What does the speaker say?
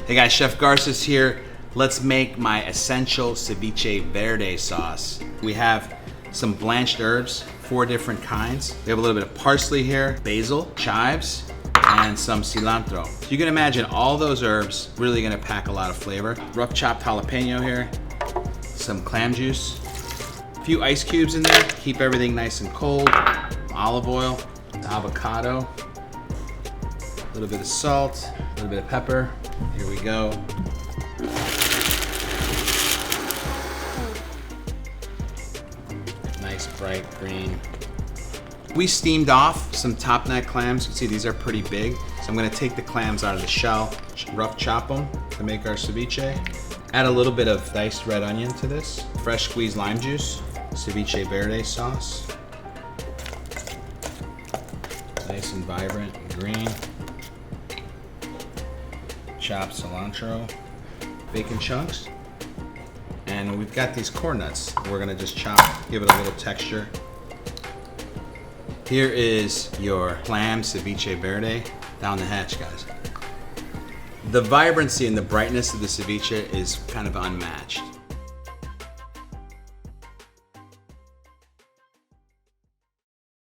Hey guys, Chef Garces here. Let's make my essential Ceviche Verde sauce. We have some blanched herbs, 4 different kinds. We have a little bit of parsley here, basil, chives, and some cilantro. So you can imagine all those herbs really gonna pack a lot of flavor. Rough chopped jalapeno here, some clam juice, a few ice cubes in there, keep everything nice and cold, olive oil, avocado, a little bit of salt, a little bit of pepper. Here we go. Nice bright green. We steamed off some top knot clams. You can see these are pretty big. So I'm gonna take the clams out of the shell, rough chop them to make our ceviche. Add a little bit of diced red onion to this. Fresh squeezed lime juice. Ceviche Verde sauce. Nice and vibrant and green. Chopped cilantro, bacon chunks, and we've got these corn nuts. We're gonna just chop, give it a little texture. Here is your clam ceviche verde. Down the hatch, guys. The vibrancy and the brightness of the ceviche is kind of unmatched.